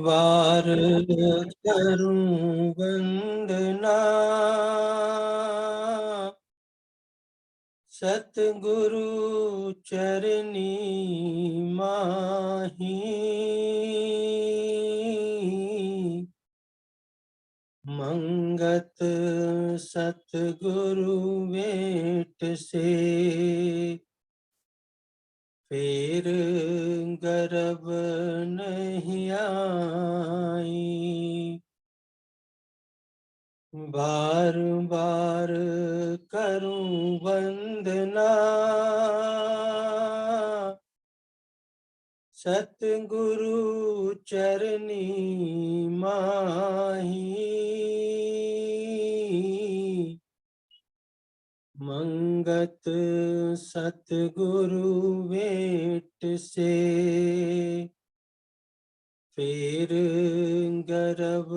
बार करूं वंदना सतगुरु चरनी माही। मंगत सतगुरु भेंट से फिर गर्भ नहीं आई। बार बार करूं वंदना सतगुरु चरनी माही। मंगत सतगुरु भेंट से फिर गर्भ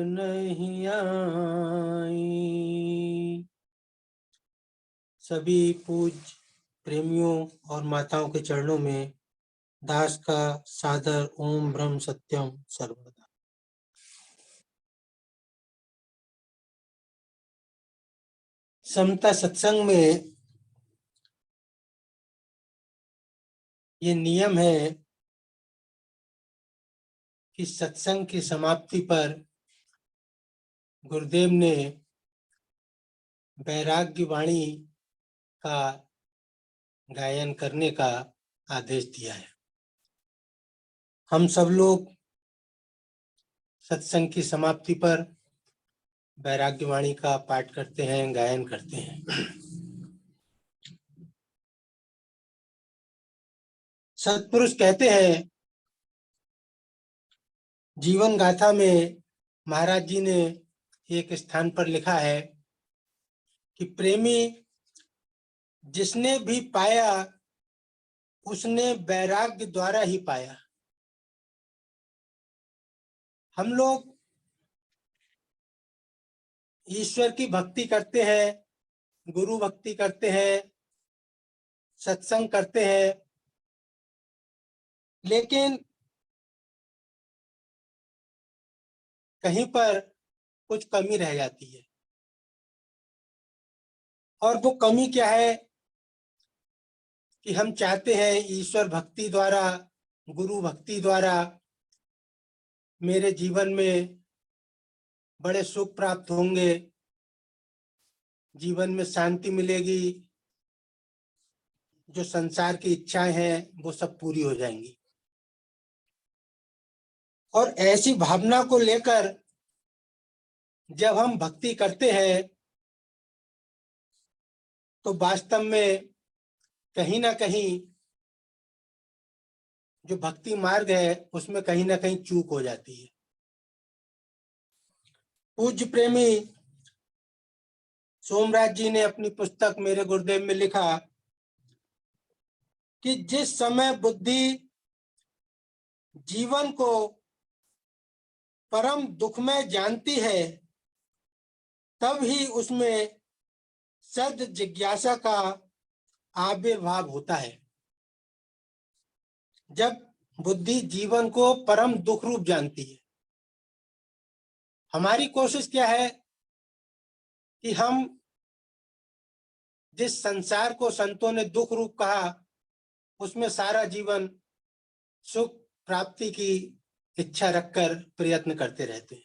नहीं आई। सभी पूज्य प्रेमियों और माताओं के चरणों में दास का सादर ओम ब्रह्म सत्यम सर्वदा। समता सत्संग में ये नियम है कि सत्संग की समाप्ति पर गुरुदेव ने वैराग्य वाणी का गायन करने का आदेश दिया है। हम सब लोग सत्संग की समाप्ति पर वैराग्य वाणी का पाठ करते हैं, गायन करते हैं। सत्पुरुष कहते हैं, जीवन गाथा में महाराज जी ने एक स्थान पर लिखा है कि प्रेमी जिसने भी पाया उसने वैराग्य द्वारा ही पाया। हम लोग ईश्वर की भक्ति करते हैं, गुरु भक्ति करते हैं, सत्संग करते हैं, लेकिन कहीं पर कुछ कमी रह जाती है। और वो कमी क्या है कि हम चाहते हैं ईश्वर भक्ति द्वारा, गुरु भक्ति द्वारा मेरे जीवन में बड़े सुख प्राप्त होंगे, जीवन में शांति मिलेगी, जो संसार की इच्छाएं हैं वो सब पूरी हो जाएंगी। और ऐसी भावना को लेकर जब हम भक्ति करते हैं तो वास्तव में कहीं ना कहीं जो भक्ति मार्ग है उसमें कहीं ना कहीं चूक हो जाती है। पूज्य प्रेमी सोमराज जी ने अपनी पुस्तक मेरे गुरुदेव में लिखा कि जिस समय बुद्धि जीवन को परम दुखमय जानती है तब ही उसमें सद जिज्ञासा का आविर्भाव होता है। जब बुद्धि जीवन को परम दुख रूप जानती है, हमारी कोशिश क्या है कि हम जिस संसार को संतों ने दुख रूप कहा उसमें सारा जीवन सुख प्राप्ति की इच्छा रखकर प्रयत्न करते रहते हैं।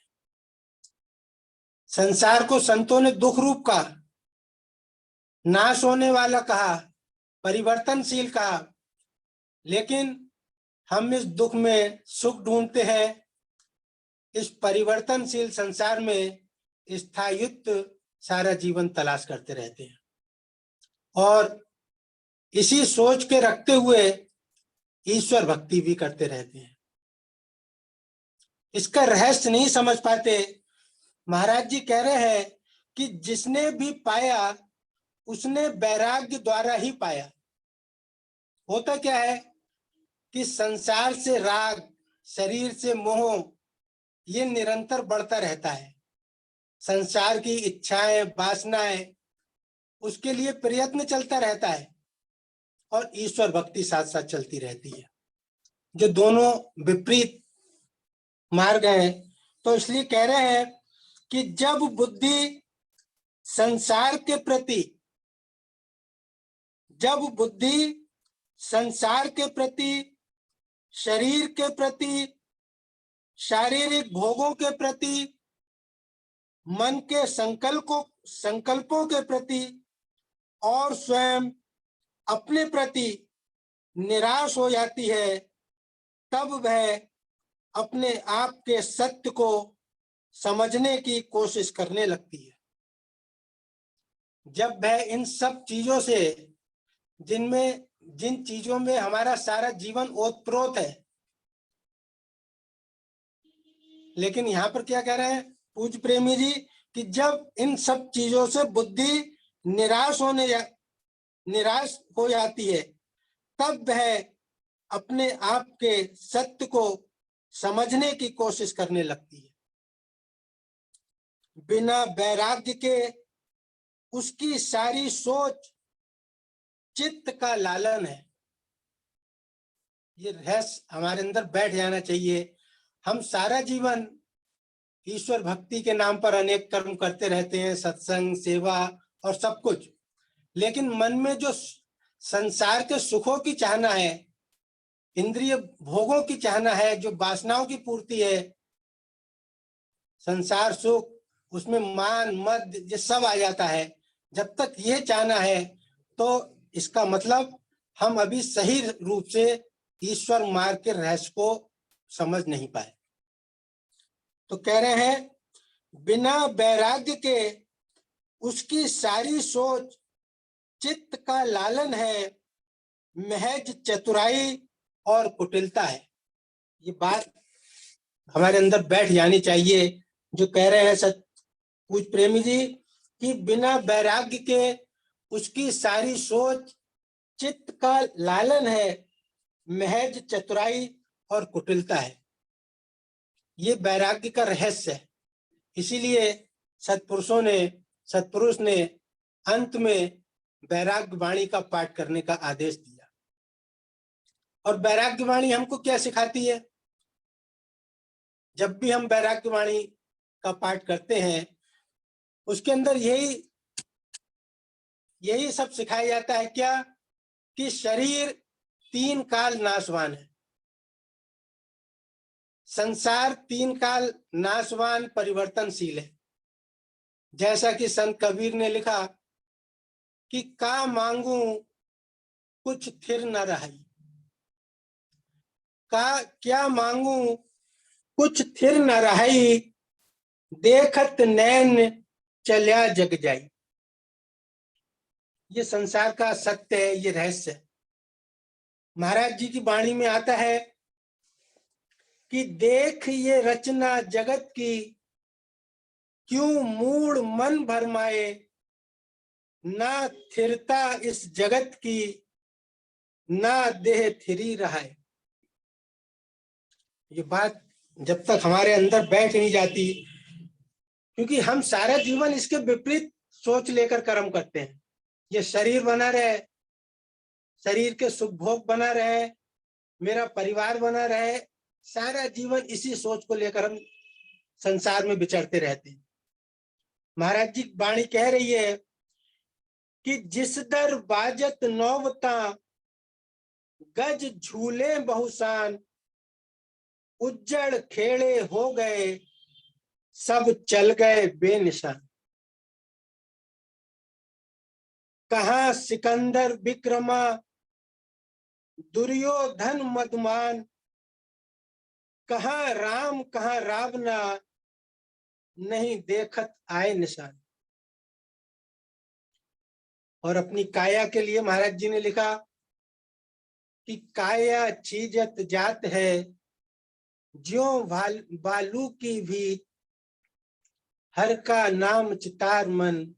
संसार को संतों ने दुख रूप कहा, नाश होने वाला कहा, परिवर्तनशील कहा, लेकिन हम इस दुख में सुख ढूंढते हैं। इस परिवर्तनशील संसार में स्थायित्व सारा जीवन तलाश करते रहते हैं और इसी सोच के रखते हुए ईश्वर भक्ति भी करते रहते हैं। इसका रहस्य नहीं समझ पाते। महाराज जी कह रहे हैं कि जिसने भी पाया उसने वैराग्य द्वारा ही पाया। होता क्या है कि संसार से राग, शरीर से मोह ये निरंतर बढ़ता रहता है। संसार की इच्छाएं, वासनाएं, उसके लिए प्रयत्न चलता रहता है और ईश्वर भक्ति साथ साथ चलती रहती है। जो दोनों विपरीत मार्ग है। तो इसलिए कह रहे हैं कि जब बुद्धि संसार के प्रति शरीर के प्रति, शारीरिक भोगों के प्रति, मन के संकल्पों के प्रति और स्वयं अपने प्रति निराश हो जाती है, तब वह अपने आप के सत्य को समझने की कोशिश करने लगती है। जब वह इन सब चीजों से, जिन चीजों में हमारा सारा जीवन ओतप्रोत है, लेकिन यहाँ पर क्या कह रहे हैं पूज्य प्रेमी जी कि जब इन सब चीजों से बुद्धि निराश हो जाती है, तब वह अपने आप के सत्य को समझने की कोशिश करने लगती है। बिना वैराग्य के उसकी सारी सोच चित्त का लालन है। ये रहस्य हमारे अंदर बैठ जाना चाहिए। हम सारा जीवन ईश्वर भक्ति के नाम पर अनेक कर्म करते रहते हैं, सत्संग, सेवा और सब कुछ, लेकिन मन में जो संसार के सुखों की चाहना है, इंद्रिय भोगों की चाहना है, जो वासनाओं की पूर्ति है, संसार सुख, उसमें मान मद ये सब आ जाता है। जब तक ये चाहना है तो इसका मतलब हम अभी सही रूप से ईश्वर मार्ग के रहस्य को समझ नहीं पाए। तो कह रहे हैं बिना वैराग्य के उसकी सारी सोच चित्त का लालन है, महज चतुराई और कुटिलता है। ये बात हमारे अंदर बैठ जानी चाहिए, जो कह रहे हैं पूज्य प्रेमी जी कि बिना वैराग्य के उसकी सारी सोच चित्त का लालन है, महज चतुराई और कुटिलता है। ये वैराग्य का रहस्य है। इसीलिए सत्पुरुष ने अंत में वैराग्य वाणी का पाठ करने का आदेश दिया। और वैराग्य वाणी हमको क्या सिखाती है? जब भी हम वैराग्य वाणी का पाठ करते हैं, उसके अंदर यही सब सिखाया जाता है क्या कि शरीर 3 काल नाशवान है, संसार 3 काल नाशवान परिवर्तनशील है। जैसा कि संत कबीर ने लिखा कि का मांगू कुछ थिर न रही, का क्या मांगू कुछ थिर न रही, देखत नैन चल्या जग जाई। ये संसार का सत्य है, ये रहस्य है। महाराज जी की वाणी में आता है कि देख ये रचना जगत की, क्यों मूड मन भरमाए, ना थिरता इस जगत की, ना देह थिरी रहा है। ये बात जब तक हमारे अंदर बैठ नहीं जाती, क्योंकि हम सारा जीवन इसके विपरीत सोच लेकर कर्म करते हैं। ये शरीर बना रहे, शरीर के सुख भोग बना रहे, मेरा परिवार बना रहे, सारा जीवन इसी सोच को लेकर हम संसार में विचरते रहते हैं। महाराज जी वाणी कह रही है कि जिस दर बाजत नौवता, गज झूले बहुसान, उज्जड़ खेड़े हो गए, सब चल गए बेनिशान। कहाँ सिकंदर विक्रमा, दुर्योधन मदमान, कहाँ राम कहाँ रावणा, नहीं देखत आए निशान। और अपनी काया के लिए महाराज जी ने लिखा कि काया चीजत जात है, ज्यों बालू की भी, हर का नाम चितार मन,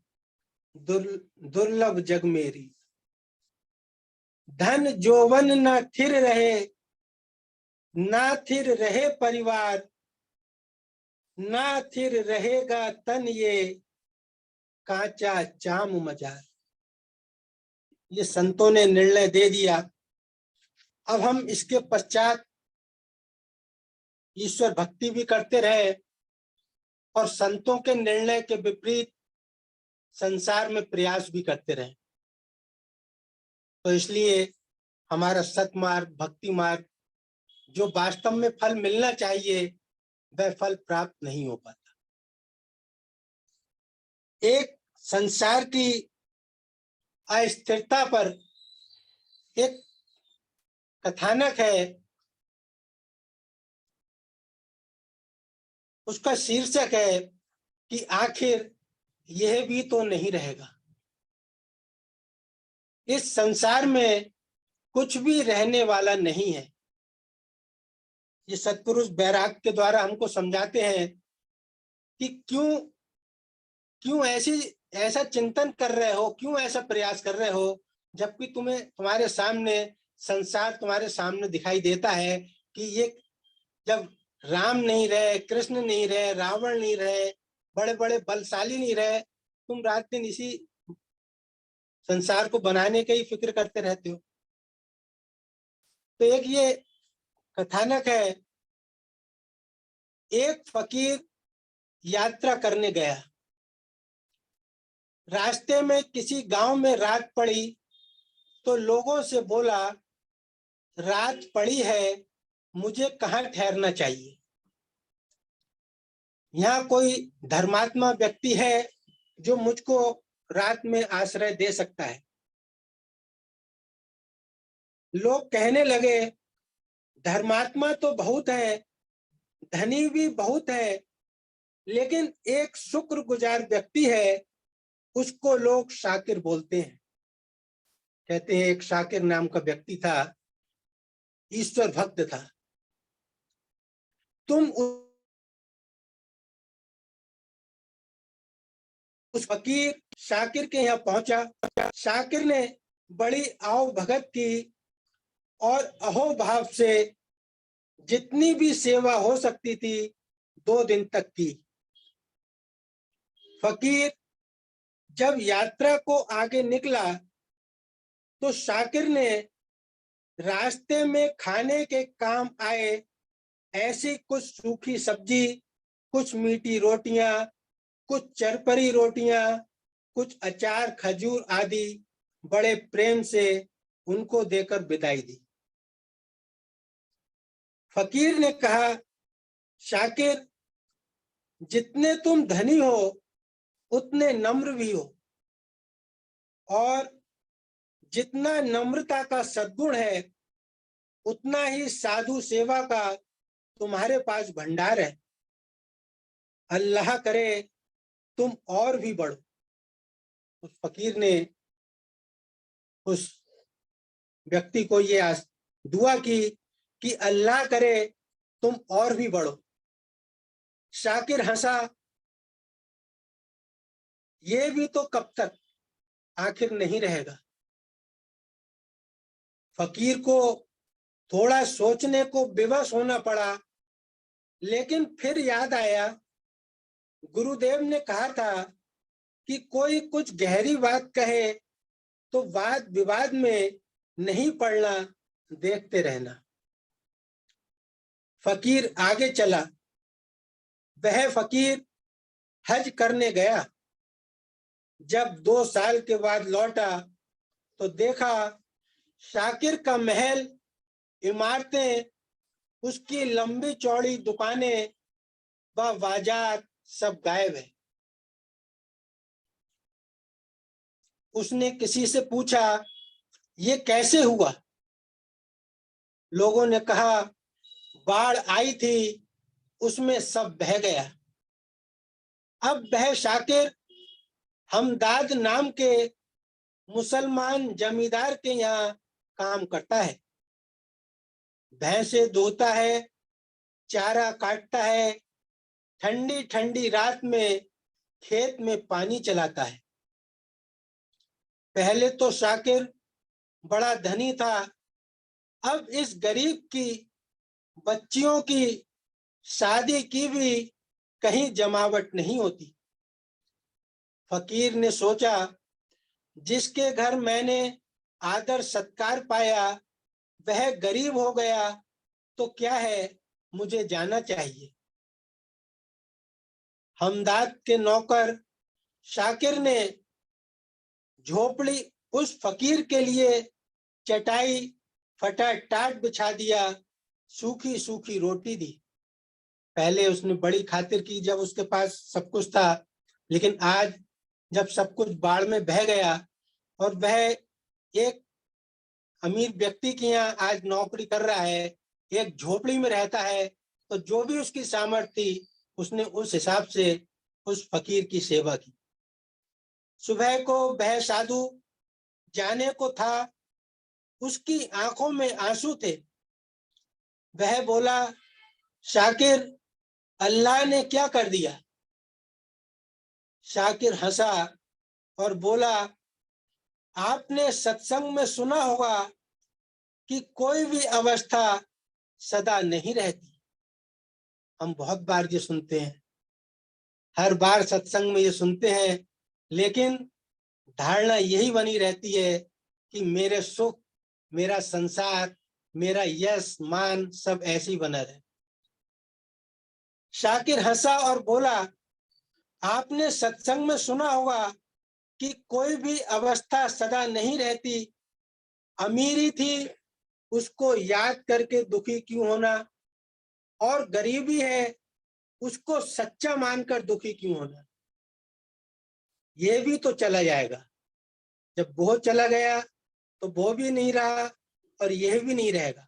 दुर्लभ जग मेरी। धन जोवन न थिर रहे, ना थिर रहे परिवार, ना थिर रहेगा तन ये, कांचा चाम मजार। ये संतों ने निर्णय दे दिया। अब हम इसके पश्चात ईश्वर भक्ति भी करते रहे और संतों के निर्णय के विपरीत संसार में प्रयास भी करते रहे। तो इसलिए हमारा सतमार्ग, भक्ति मार्ग, जो वास्तव में फल मिलना चाहिए, वह फल प्राप्त नहीं हो पाता। एक संसार की अस्थिरता पर एक कथानक है, उसका शीर्षक है कि आखिर यह भी तो नहीं रहेगा। इस संसार में कुछ भी रहने वाला नहीं है। ये सत्पुरुष बैराग के द्वारा हमको समझाते हैं कि क्यों ऐसा चिंतन कर रहे हो, क्यों ऐसा प्रयास कर रहे हो, जबकि तुम्हारे सामने संसार तुम्हारे सामने दिखाई देता है कि ये जब राम नहीं रहे, कृष्ण नहीं रहे, रावण नहीं रहे, बड़े बड़े बलशाली नहीं रहे, तुम रात दिन इसी संसार को बनाने का ही फिक्र करते रहते हो। तो एक ये कथानक है, एक फकीर यात्रा करने गया। रास्ते में किसी गांव में रात पड़ी तो लोगों से बोला, रात पड़ी है, मुझे कहाँ ठहरना चाहिए? यहाँ कोई धर्मात्मा व्यक्ति है जो मुझको रात में आश्रय दे सकता है? लोग कहने लगे, धर्मात्मा तो बहुत है, धनी भी बहुत है, लेकिन एक शुक्रगुजार व्यक्ति है, उसको लोग शाकिर बोलते हैं। कहते हैं एक शाकिर नाम का व्यक्ति था, ईश्वर भक्त था। तुम उस फकीर शाकिर के यहाँ पहुंचा। शाकिर ने बड़ी आओ भगत की और अहोभाव से जितनी भी सेवा हो सकती थी 2 दिन तक की। फकीर जब यात्रा को आगे निकला तो शाकिर ने रास्ते में खाने के काम आए ऐसी कुछ सूखी सब्जी, कुछ मीठी रोटियां, कुछ चरपरी रोटियां, कुछ अचार, खजूर आदि बड़े प्रेम से उनको देकर विदाई दी। फकीर ने कहा, शाकिर, जितने तुम धनी हो उतने नम्र भी हो, और जितना नम्रता का सद्गुण है उतना ही साधु सेवा का तुम्हारे पास भंडार है। अल्लाह करे तुम और भी बढ़ो। उस फकीर ने उस व्यक्ति को ये दुआ की कि अल्लाह करे तुम और भी बढ़ो। शाकिर हंसा, ये भी तो कब तक, आखिर नहीं रहेगा। फकीर को थोड़ा सोचने को विवश होना पड़ा, लेकिन फिर याद आया, गुरुदेव ने कहा था कि कोई कुछ गहरी बात कहे तो वाद विवाद में नहीं पड़ना, देखते रहना। फकीर आगे चला। वह फकीर हज करने गया। जब 2 साल के बाद लौटा तो देखा शाकिर का महल, इमारतें, उसकी लंबी चौड़ी दुकानें व बाजार सब गायब है। उसने किसी से पूछा, ये कैसे हुआ? लोगों ने कहा, बाढ़ आई थी, उसमें सब बह गया। अब वह शाकिर हमदाद नाम के मुसलमान जमींदार के यहाँ काम करता है। भैंसे धोता है, चारा काटता है, ठंडी ठंडी रात में खेत में पानी चलाता है। पहले तो शाकिर बड़ा धनी था, अब इस गरीब की बच्चियों की शादी की भी कहीं जमावट नहीं होती। फकीर ने सोचा, जिसके घर मैंने आदर सत्कार पाया वह गरीब हो गया तो क्या है, मुझे जाना चाहिए। हमदाद के नौकर शाकिर ने झोपड़ी उस फकीर के लिए चटाई फटा टाट बिछा दिया, सूखी सूखी रोटी दी। पहले उसने बड़ी खातिर की जब उसके पास सब कुछ था, लेकिन आज जब सब कुछ बाढ़ में बह गया और वह एक अमीर व्यक्ति के यहाँ आज नौकरी कर रहा है, एक झोपड़ी में रहता है, तो जो भी उसकी सामर्थ्य थी उसने उस हिसाब से उस फकीर की सेवा की। सुबह को वह साधु जाने को था, उसकी आंखों में आंसू थे। वह बोला, शाकिर, अल्लाह ने क्या कर दिया? शाकिर हंसा और बोला, आपने सत्संग में सुना होगा कि कोई भी अवस्था सदा नहीं रहती। हम बहुत बार ये सुनते हैं, हर बार सत्संग में ये सुनते हैं, लेकिन धारणा यही बनी रहती है कि मेरे सुख, मेरा संसार, मेरा यश मान सब ऐसे ही बना रहे। शाकिर हंसा और बोला, आपने सत्संग में सुना होगा कि कोई भी अवस्था सदा नहीं रहती। अमीरी थी, उसको याद करके दुखी क्यों होना, और गरीबी है, उसको सच्चा मानकर दुखी क्यों होना। ये भी तो चला जाएगा। जब वो चला गया तो वो भी नहीं रहा और यह भी नहीं रहेगा।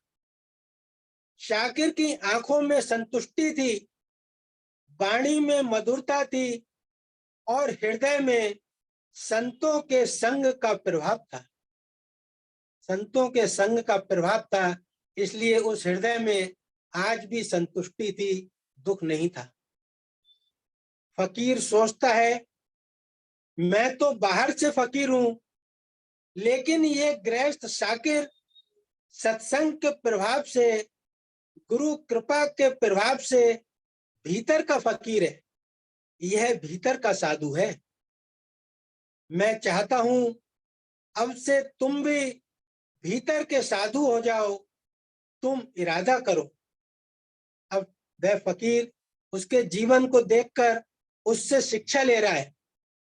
शाकिर की आंखों में संतुष्टि थी, वाणी में मधुरता थी और हृदय में संतों के संग का प्रभाव था। संतों के संग का प्रभाव था, इसलिए उस हृदय में आज भी संतुष्टि थी, दुख नहीं था। फकीर सोचता है, मैं तो बाहर से फकीर हूं, लेकिन ये गृहस्थ शाकिर सत्संग के प्रभाव से, गुरु कृपा के प्रभाव से भीतर का फकीर है। यह भीतर का साधु है। मैं चाहता हूं अब से तुम भी भीतर के साधु हो जाओ, तुम इरादा करो। अब वह फकीर उसके जीवन को देखकर उससे शिक्षा ले रहा है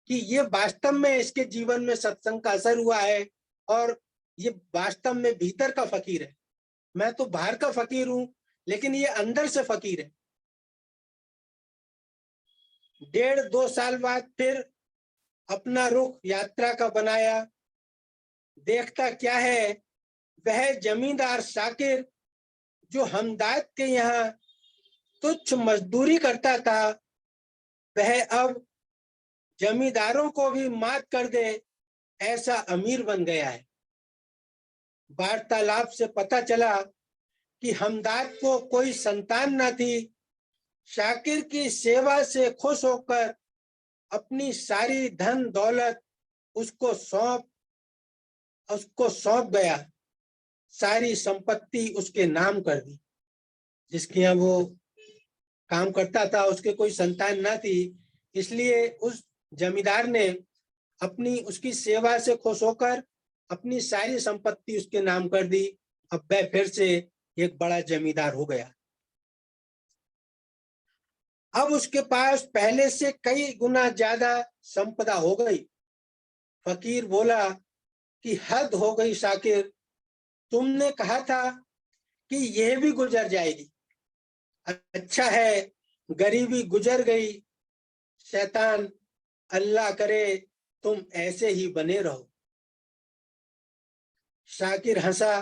कि ये वास्तव में इसके जीवन में सत्संग का असर हुआ है और ये वास्तव में भीतर का फकीर है। मैं तो बाहर का फकीर हूं, लेकिन ये अंदर से फकीर है। 1.5-2 साल बाद फिर अपना रुख यात्रा का बनाया। देखता क्या है, वह जमींदार शाकिर जो हमदाद के यहाँ तुच्छ मजदूरी करता था, वह अब जमींदारों को भी मात कर दे ऐसा अमीर बन गया है। वार्तालाप से पता चला कि हमदाद को कोई संतान न थी। शाकिर की सेवा से खुश होकर अपनी सारी धन दौलत उसको सौंप गया। सारी संपत्ति उसके नाम कर दी। जिसके यहाँ वो काम करता था उसके कोई संतान ना थी, इसलिए उस जमींदार ने अपनी उसकी सेवा से खुश होकर अपनी सारी संपत्ति उसके नाम कर दी। अब वह फिर से एक बड़ा जमींदार हो गया। अब उसके पास पहले से कई गुना ज्यादा संपदा हो गई। फकीर बोला कि हद हो गई शाकिर, तुमने कहा था कि यह भी गुजर जाएगी। अच्छा है गरीबी गुजर गई। शैतान, अल्लाह करे तुम ऐसे ही बने रहो। शाकिर हंसा,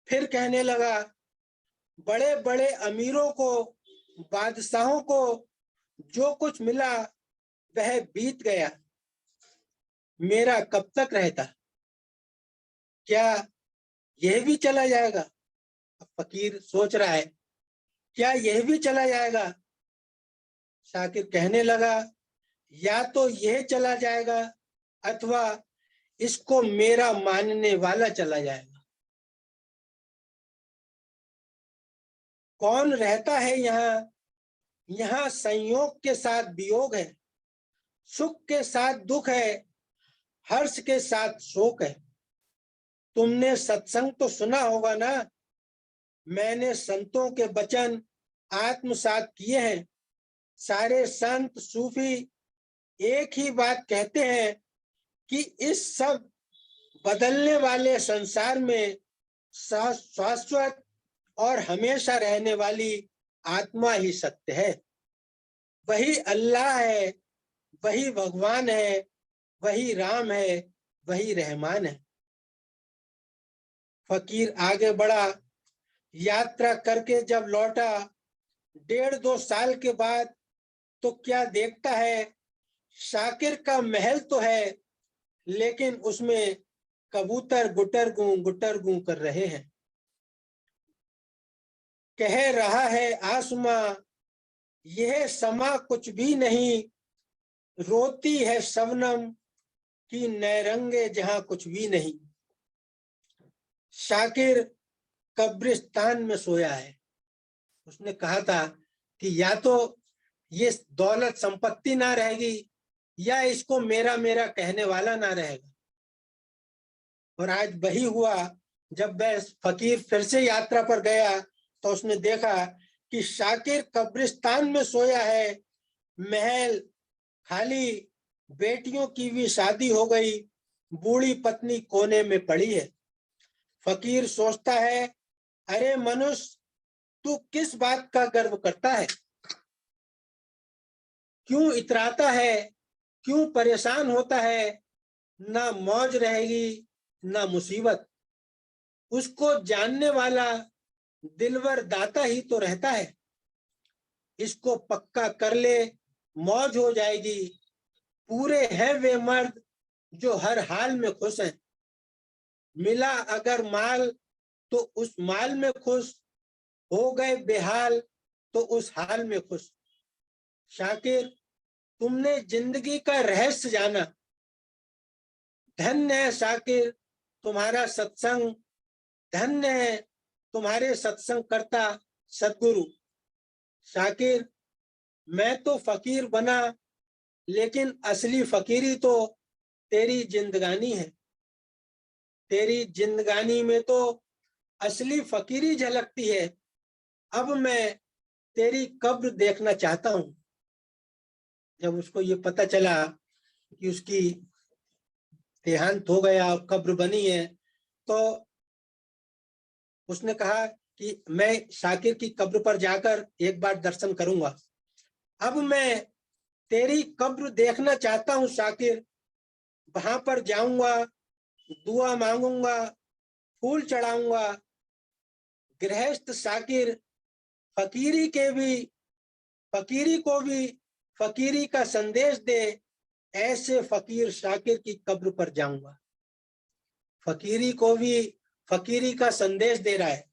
फिर कहने लगा, बड़े बड़े अमीरों को, बादशाहों को जो कुछ मिला वह बीत गया, मेरा कब तक रहता? क्या यह भी चला जाएगा? फकीर सोच रहा है, क्या यह भी चला जाएगा? शाकिर कहने लगा, या तो यह चला जाएगा अथवा इसको मेरा मानने वाला चला जाएगा। कौन रहता है यहाँ? यहाँ संयोग के साथ वियोग है, सुख के साथ दुख है, हर्ष के साथ शोक है। तुमने सत्संग तो सुना होगा ना? मैंने संतों के वचन आत्मसात किए हैं। सारे संत सूफी एक ही बात कहते हैं कि इस सब बदलने वाले संसार में शाश्वत और हमेशा रहने वाली आत्मा ही सत्य है। वही अल्लाह है, वही भगवान है, वही राम है, वही रहमान है। फकीर आगे बढ़ा। यात्रा करके जब लौटा 1.5-2 साल के बाद तो क्या देखता है, शाकिर का महल तो है लेकिन उसमें कबूतर गुटर गूं कर रहे हैं। कह रहा है आसमां, यह समा कुछ भी नहीं, रोती है शबनम कि नैरंगे जहां कुछ भी नहीं। शाकिर कब्रिस्तान में सोया है। उसने कहा था कि या तो ये दौलत संपत्ति ना रहेगी या इसको मेरा मेरा कहने वाला ना रहेगा। और आज वही हुआ। जब वह फकीर फिर से यात्रा पर गया तो उसने देखा कि शाकिर कब्रिस्तान में सोया है, महल खाली, बेटियों की भी शादी हो गई, बूढ़ी पत्नी कोने में पड़ी है। फकीर सोचता है, अरे मनुष्य, तू किस बात का गर्व करता है? क्यों इतराता है? क्यों परेशान होता है? ना मौज रहेगी ना मुसीबत। उसको जानने वाला दिलवर दाता ही तो रहता है। इसको पक्का कर ले, मौज हो जाएगी। पूरे हैं वे मर्द जो हर हाल में खुश हैं। मिला अगर माल तो उस माल में खुश, हो गए बेहाल तो उस हाल में खुश। शाकिर, तुमने जिंदगी का रहस्य जाना। धन्य है शाकिर तुम्हारा सत्संग, धन्य है तुम्हारे सत्संग करता सदगुरु। शाकिर, मैं तो फकीर बना लेकिन असली फकीरी तो तेरी जिंदगानी है। तेरी जिंदगानी में तो असली फकीरी झलकती है। अब मैं तेरी कब्र देखना चाहता हूं। जब उसको ये पता चला कि उसकी देहांत हो गया और कब्र बनी है तो उसने कहा कि मैं शाकिर की कब्र पर जाकर एक बार दर्शन करूंगा। अब मैं तेरी कब्र देखना चाहता हूं शाकिर। वहां पर जाऊंगा, दुआ मांगूंगा, फूल चढ़ाऊंगा। गृहस्थ शाकिर फकीरी को भी फकीरी का संदेश दे, ऐसे फकीर शाकिर की कब्र पर जाऊंगा। फकीरी को भी फकीरी का संदेश दे रहा है।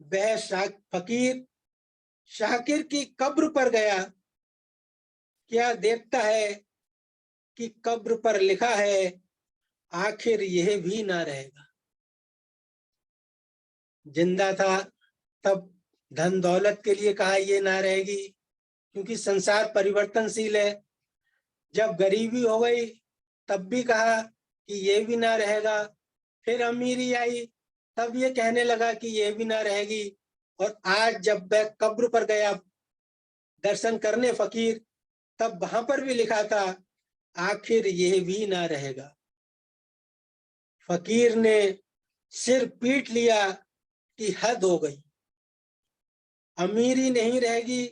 वह फकीर शाकिर की कब्र पर गया। क्या देखता है कि कब्र पर लिखा है, आखिर यह भी ना रहेगा। जिंदा था तब धन दौलत के लिए कहा ये ना रहेगी, क्योंकि संसार परिवर्तनशील है। जब गरीबी हो गई तब भी कहा कि ये भी ना रहेगा। फिर अमीरी आई तब ये कहने लगा कि ये भी ना रहेगी। और आज जब वह कब्र पर गया दर्शन करने फकीर, तब वहां पर भी लिखा था, आखिर यह भी ना रहेगा। फकीर ने सिर पीट लिया कि हद हो गई। अमीरी नहीं रहेगी,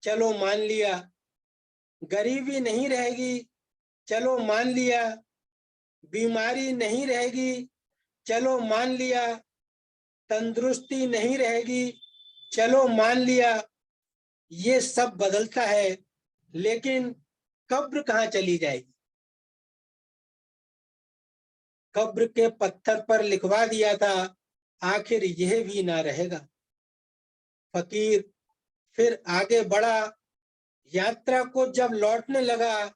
चलो मान लिया। गरीबी नहीं रहेगी, चलो मान लिया। बीमारी नहीं रहेगी, चलो मान लिया। तंदुरुस्ती नहीं रहेगी, चलो मान लिया। ये सब बदलता है, लेकिन कब्र कहाँ चली जाएगी? कब्र के पत्थर पर लिखवा दिया था, आखिर यह भी ना रहेगा। फकीर फिर आगे बढ़ा। यात्रा को जब लौटने लगा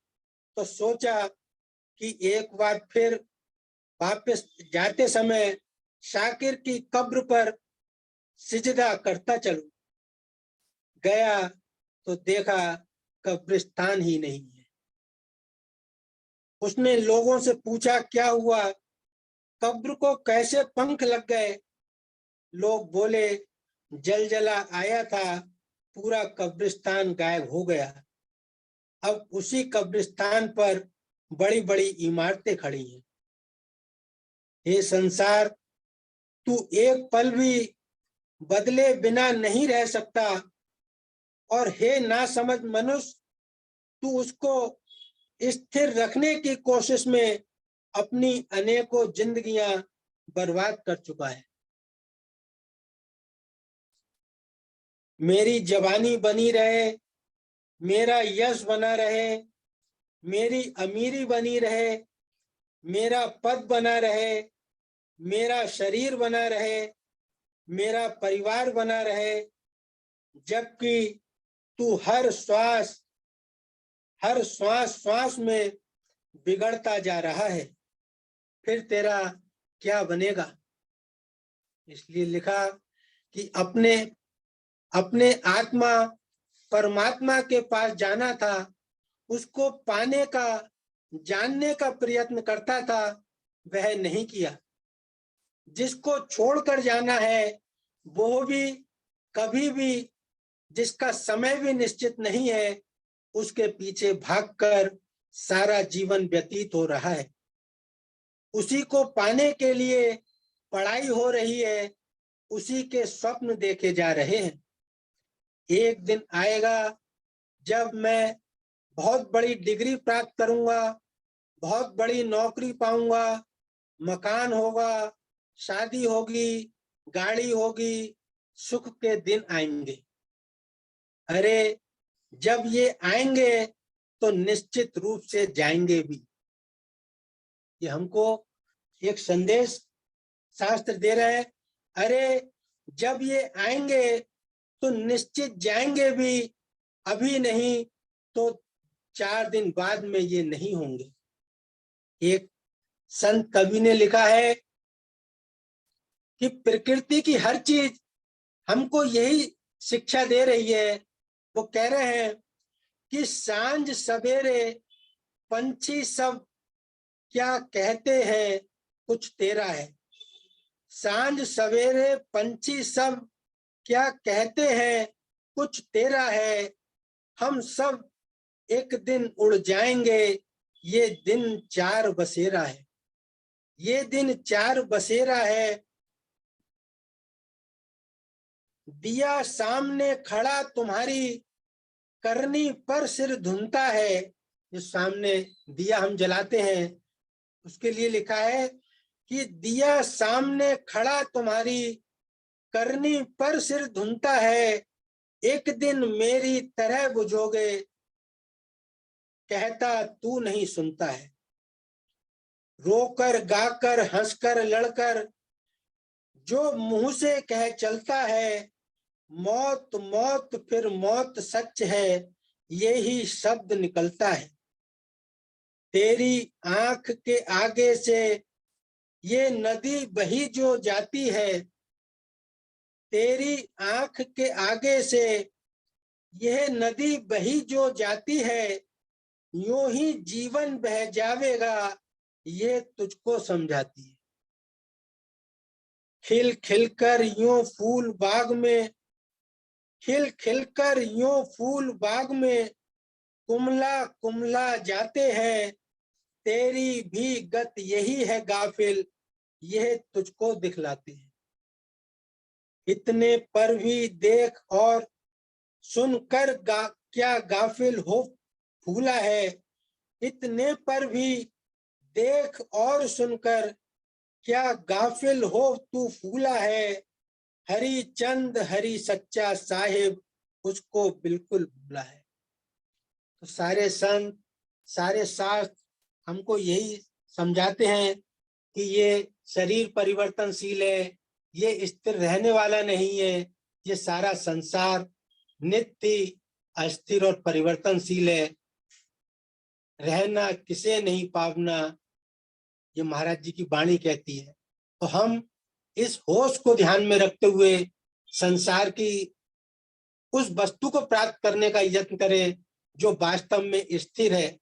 तो सोचा कि एक बार फिर वापस जाते समय शाकिर की कब्र पर सिजदा करता चलूं। गया तो देखा कब्रिस्तान ही नहीं है। उसने लोगों से पूछा क्या हुआ, कब्र को कैसे पंख लग गए? लोग बोले, जलजला आया था, पूरा कब्रिस्तान गायब हो गया। अब उसी कब्रिस्तान पर बड़ी बड़ी इमारतें खड़ी हैं। हे संसार, तू एक पल भी बदले बिना नहीं रह सकता, और हे नासमझ मनुष्य, तू उसको स्थिर रखने की कोशिश में अपनी अनेकों जिंदगियां बर्बाद कर चुका है। मेरी जवानी बनी रहे, मेरा यश बना रहे, मेरी अमीरी बनी रहे, मेरा पद बना रहे, मेरा शरीर बना रहे, मेरा परिवार बना रहे, जबकि तू हर श्वास श्वास में बिगड़ता जा रहा है, फिर तेरा क्या बनेगा? इसलिए लिखा कि अपने अपने आत्मा परमात्मा के पास जाना था, उसको पाने का, जानने का प्रयत्न करता था, वह नहीं किया। जिसको छोड़कर जाना है वो भी कभी भी, जिसका समय भी निश्चित नहीं है, उसके पीछे भागकर सारा जीवन व्यतीत हो रहा है। उसी को पाने के लिए पढ़ाई हो रही है, उसी के स्वप्न देखे जा रहे हैं। एक दिन आएगा जब मैं बहुत बड़ी डिग्री प्राप्त करूंगा, बहुत बड़ी नौकरी पाऊंगा, मकान होगा, शादी होगी, गाड़ी होगी, सुख के दिन आएंगे। अरे जब ये आएंगे तो निश्चित रूप से जाएंगे भी। ये हमको एक संदेश शास्त्र दे रहे हैं। अरे जब ये आएंगे तो निश्चित जाएंगे भी, अभी नहीं तो 4 दिन बाद में ये नहीं होंगे। एक संत कवि ने लिखा है कि प्रकृति की हर चीज हमको यही शिक्षा दे रही है। वो कह रहे हैं कि सांझ सवेरे पंछी सब क्या कहते हैं, कुछ तेरा है। सांझ सवेरे पंछी सब क्या कहते हैं, कुछ तेरा है। हम सब एक दिन उड़ जाएंगे, ये दिन चार बसेरा है। ये दिन चार बसेरा है। दिया सामने खड़ा तुम्हारी, करनी पर सिर धुनता है। जो सामने दिया हम जलाते हैं, उसके लिए लिखा है कि दिया सामने खड़ा तुम्हारी, करनी पर सिर धुनता है। एक दिन मेरी तरह बुझोगे, कहता तू नहीं सुनता है। रोकर गाकर हंसकर लड़कर जो मुंह से कह चलता है, मौत मौत फिर मौत सच है, यही शब्द निकलता है। तेरी आंख के आगे से ये नदी बही जो जाती है, तेरी आंख के आगे से यह नदी बही जो जाती है, यूं ही जीवन बह जावेगा, ये तुझको समझाती है। खिल खिलकर यूं फूल बाग में, खिल खिलकर यूं फूल बाग में कुमला कुमला जाते हैं। तेरी भी गत यही है गाफिल, यह तुझको दिखलाती है। इतने पर भी देख और सुनकर क्या गाफिल हो फूला है। इतने पर भी देख और सुनकर क्या गाफिल हो तू फूला है। हरि चंद हरि सच्चा साहिब, उसको बिल्कुल भूला है। तो सारे संत, सारे शास्त्र हमको यही समझाते हैं कि ये शरीर परिवर्तनशील है, ये स्थिर रहने वाला नहीं है। ये सारा संसार नित्य, अस्थिर और परिवर्तनशील है। रहना किसे नहीं पावना, ये महाराज जी की वाणी कहती है। तो हम इस होश को ध्यान में रखते हुए संसार की उस वस्तु को प्राप्त करने का यत्न करें जो वास्तव में स्थिर है।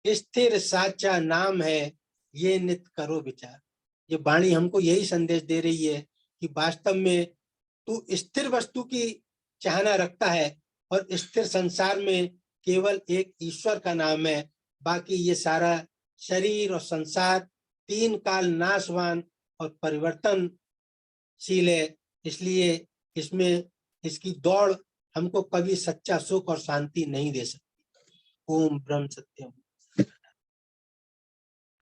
स्थिर साचा नाम है, ये नित करो विचार। ये वाणी हमको यही संदेश दे रही है कि वास्तव में तू स्थिर वस्तु की चाहना रखता है और स्थिर संसार में केवल एक ईश्वर का नाम है, बाकी ये सारा शरीर और संसार तीन काल नाशवान और परिवर्तनशील है। इसलिए इसमें इसकी दौड़ हमको कभी सच्चा सुख और शांति नहीं दे सकती। ओम ब्रह्म सत्यम।